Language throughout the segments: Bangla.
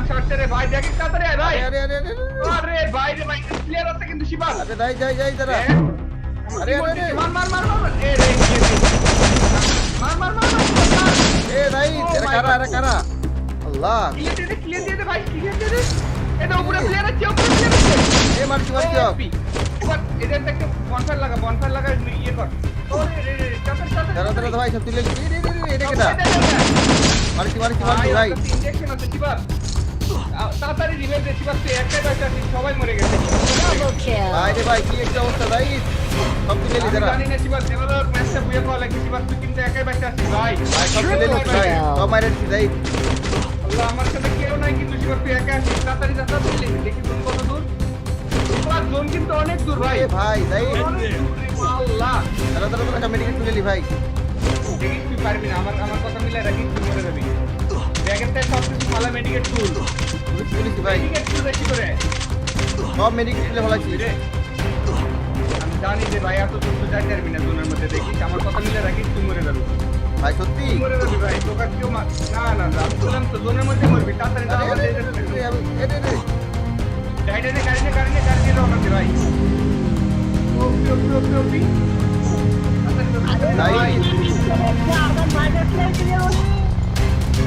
শর্টে রে ভাই, দেখি তাড়াতাড়ি আয় ভাই। আরে আরে আরে আরে ভাই রে ভাই, প্লেয়ার আছে কিন্তু শিবা। আরে যাই যাই যাই দাঁড়া। আরে আরে আরে মার মার মার মার, এ রে মার মার মার মার। এ ভাই এরা কারা এরা কারা? আল্লাহ ক্লিয়ার দিয়ে দে ভাই, ক্লিয়ার দিয়ে দে। এটা উপরে প্লেয়ার আছে, উপরে প্লেয়ার আছে। এ মারছি মারছি এবার এদের একটা বনফায়ার লাগা ইয়ে কর। ওরে রে রে, চাপের চাপের। দাঁড়া দাঁড়া ভাই সব তুলে রে রে রে এটা কেডা? মারছি মারছি মারছি ভাই। ইনজেকশন আছে শিবা। তাড়াতাড়ি রিভাইভ দে শিবা, তুই একটা বাচ্চা সবাই মরে গেছে। Double kill. ভাই রে ভাই কি একটা অবস্থা ভাই। সব তুলে লি দাঁড়া। জানি না শিবা, দেওয়ার ম্যাচটা বুয়ে পাওয়া লাগে শিবা, তুই কিন্তু একাই বাচ্চা আছিস ভাই। ভাই সব তুলে লি ভাই। সব মাইরে দিছি যাই। আল্লাহ আমার সাথে কেউ নাই কিন্তু শিবা, তুই একা আছিস। তাড়াতাড়ি তাড়াতাড়ি দেখি তুমি কত দূর। তোমার জোন কিন্তু অনেক দূর ভাই। এ ভাই যাই। অনেক দূর রে, আল্লাহ। দাঁড়া দাঁড়া দাঁড়া মেডিকেল তুলে লি ভাই। দেখিস তুই পারবি না, আমার কথা মিলাই রাখিস, তুই মরে যাবি। ব্যাগের তাই সব কিছু মালা মেডিকেট টুল। তুলেছি ভাই। মেডিকেট টুল বেশি করে। সব মেডিকেল তুলে ফেলাছি। রে আমি জানি যে ভাই এত দূর তো যাইতে পারবি না জোনের মধ্যে, দেখিস আমার কথা মিলাই রাখিস, তুই মরে যাবি। ভাই সত্যি? তুই মরে যাবি ভাই, তোকে আর কেউ না না না, আমি বললাম তো জোনের মধ্যে মরবি। তাড়াতাড়ি আরে আমাদের আরে আরে আরে গাড়ি নিয়ে রওনা দে ভাই। ওপি ওপি ওপি ওপি। ভাই।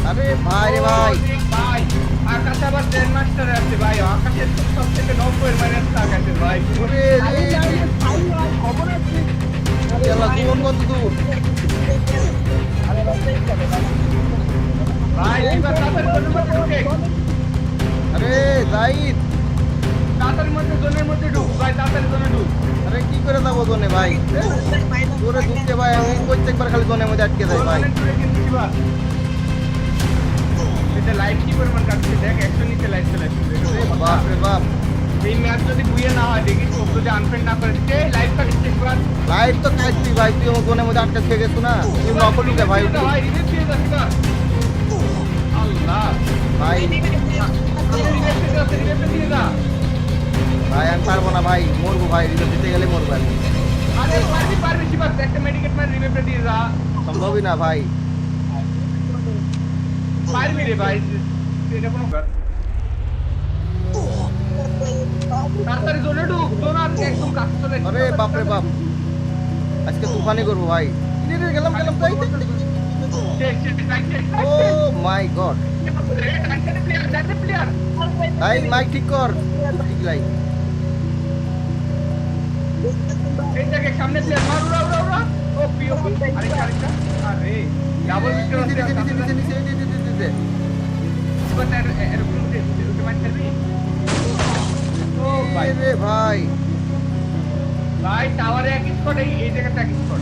আরে ভাই রে ভাই। ভাই আকাশ আবার গ্র্যান্ড মাস্টার আছে ভাই, আকাশের তো সবথেকে 90 মাইনাস আকাশের ভাই। ওরে রে আল্লাহ জীবন কত দূর। ভাই এবার তাড়াতাড়ি জোনের মধ্যে ঢুকে। আরে জাহিদ তাড়াতাড়ি মধ্যে জোনের মধ্যে ঢুক ভাই, তাড়াতাড়ি জোনে ঢুক। আরে কি করে যাবো জোনে ভাই? তোরে ঢুকতে ভাই আমি প্রত্যেকবার খালি জোনের মধ্যে আটকে যাই ভাই। লাইট কি পরিমাণ কাটছে দেখ, 100 নিচে লাইট চলে আসছে। বাপ রে বাপ। এই ম্যাচ যদি বুয়ে না হয় দেখিস, ও যদি আনফ্রেন্ড না করে দিতে লাইট কাটছে একবার। লাইট তো কাটছি ভাই, তুই আমার জোনের মধ্যে আটকে থেকে গেছো না, তুই নকল ঢুকে ভাই। ভাই রিভেট দিয়ে যাচ্ছে না। আল্লাহ ভাই রিভেট দিয়ে যা। ভাই আমি পারবো না ভাই, মরবো ভাই, রিজাল্ট দিতে গেলে মরবো আমি। আরে পারবি শিবাস, একটা মেডিকেট মার রিভেট দিয়ে যা। সম্ভবই না ভাই। পারবি রে ভাই, এটা কোনো ব্যাপার। তাড়াতাড়ি জোনে ঢুক, জোন আর একদম কাছে চলে। আরে বাপ রে বাপ, আজকে তুফানি করবো ভাই। গেলাম গেলাম ভাই। ও মাই গড ভাই, মাইক ঠিক কর। ঠিক লাই সামনে প্লেয়ার মার, উড়া উড়া উড়া। ও পিও আরেকটা আরে ডাবল নিচে নিচে নিচে নিচে নিচে নিচে নিচে। ও ভাই রে ভাই ভাই টাওয়ারে এক স্পট, এই জায়গাটা এক স্পট।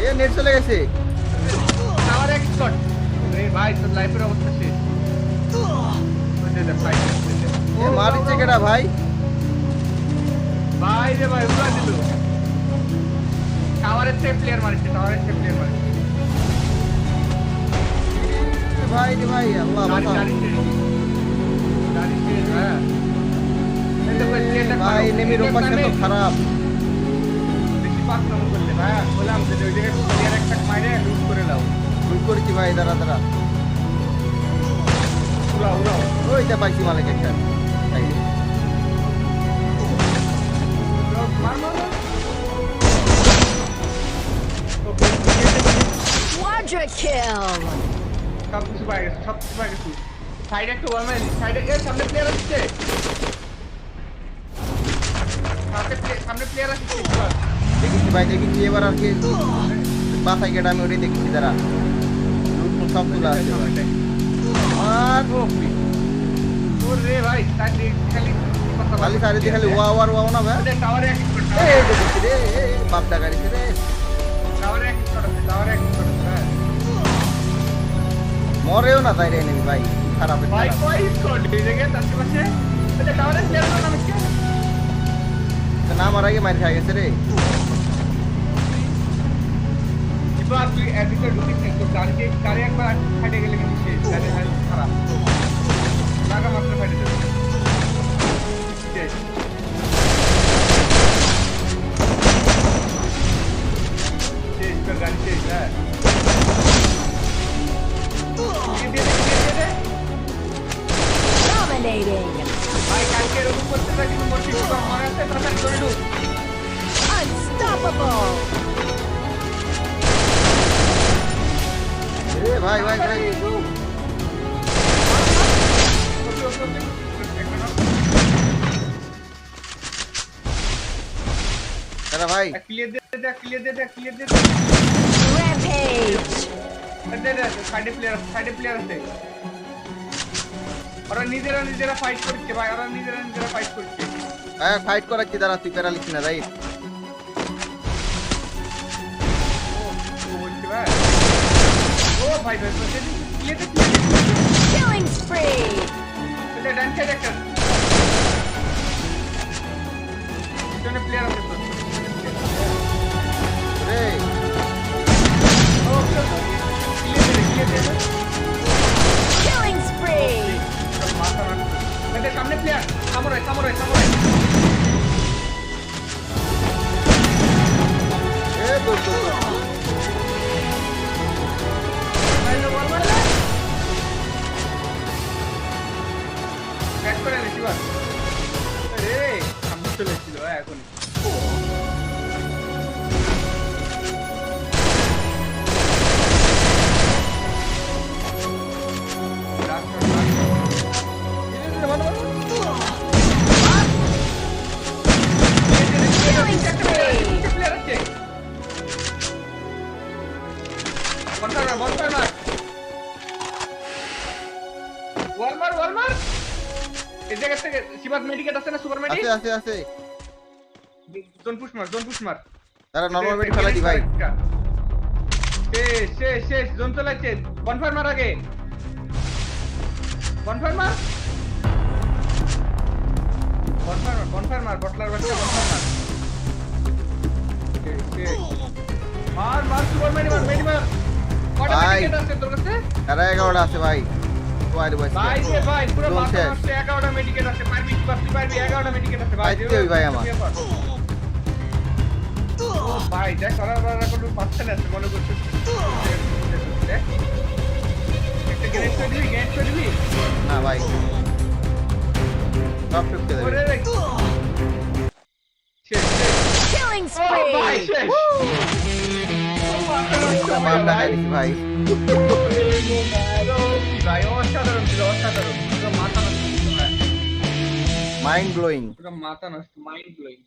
এ নেট চলে গেছে। টাওয়ারে এক স্পট রে ভাই, তোর লাইফের অবস্থা শেষ। এ মারছে কেডা ভাই? ভাই রে ভাই উড়া দিল। টাওয়ারের থেকে প্লেয়ার মারছে, টাওয়ারের থেকে প্লেয়ার মারছে। ভাই রে ভাই আল্লাহ বাঁচাও। ভাই নেমির অভ্যাসটা তো খারাপ। বেশি পাস নাম করতে ভাই, বললাম যে ওই জায়গায় প্লেয়ার একটা মাইরে লুট করে দাও। ভুল করেছি ভাই, দাঁড়া দাঁড়া। উড়াও উড়াও। ওইটা পাইছি মালিক একটা। মার মার মার। Quadra kill. সব কিছু পাই গেছে, সব কিছু পাই গেছে। সাইডে একটা ওয়াল মারি, সাইডে এর সামনে প্লেয়ার আসছে। সামনে প্লেয়ার আসছে। দেখেছি ভাই দেখেছি, এবার আর কি বাসায় কেটে আমি ওটাই দেখেছি। দাঁড়া সব তুলা আছে আর ওরে ভাই তাই খালি খালি সারি দিয়ে খালি ওয়া ওয়ার ওয়াও না ভাই। টাওয়ারে এক এই দেখেছি রে, বাপ দা গাড়ি রে। টাওয়ারে এক টাওয়ারে এক মরেও না তাই রে নেবি ভাই, খারাপ ভাই কই স্কোয়াড এই জায়গায় তার পাশে এটা টাওয়ারে প্লেয়ার নাম কি? না মার আগে মার খাই গেছে রে। এবার তুই এদিকে ঢুকিস না, তো গাড়ি একবার ফাটে গেলে কিন্তু শেষ, গাড়ি খারাপ লাগা মাত্র ফাটে যাবে। শেষ শেষ তোর গাড়ি শেষ। হ্যাঁ দিয়ে দে ভাই ভাই ভাই দাঁড়া ভাই ক্লিয়ার দে দে ক্লিয়ার দে দে ক্লিয়ার দে Rampage. দে দে সাইডে প্লেয়ার আছে ওরা নিজেরা ফাইট করছে ভাই ওরা নিজেরা ফাইট করছে হ্যাঁ ফাইট করাচ্ছি দাঁড়া তুই প্যারালিস না রাইট ও বলছে ভাই ও ভাই ভাই ক্লিয়ার দে Killing spree. এটা ডান সাইড একটা পিছনে প্লেয়ার আছে তো রে ও ক্লিয়ার দে Killing spree. মাথা না এটা সামনে প্লেয়ার সামুরাই এ দূর দূর ব্যাক করে নিছি বাস আরে সামনে চলে ছিল এখন Killing spree. প্লেয়ার আছে বলফার ওয়ালমার এই জায়গা থেকে শিবাত মেডিকেট আছে না সুপার মেডি আছে আছে জোন পুশ মার দাঁড়া নরমাল মেডি ফেলা দি ভাই শেষ জোন চলাচ্ছে বনফায়ার মার আগে বনফায়ার মার বটলার বাচ্চা বনফায়ার মার মার সুপার মেডি মার কটা ভাই। মেডিকেট আছে তোর কাছে দাঁড়া 11টা আছে ভাই ওয়াইড বয়স ভাই রে ভাই পুরো জোন মাথা শেষ। নষ্ট 11টা মেডিকেট আছে পারবি 11টা মেডিকেট আছে ভাই পাইতে হই ভাই আমার। ও ভাই দেখ করার কোনো পাচ্ছে না মনে করছিস একটা গ্রেনেড করে দিবি না ভাই সব টুকতে দেবে ওরে রে শেষ Killing ও ভাই spree. শেষ বাম লাগাই দিছি ভাই ভাই অসাধারণ ছিল পুরো মাথা নষ্ট মাইন্ড ব্লোয়িং পুরো মাথা নষ্ট মাইন্ড ব্লোয়িং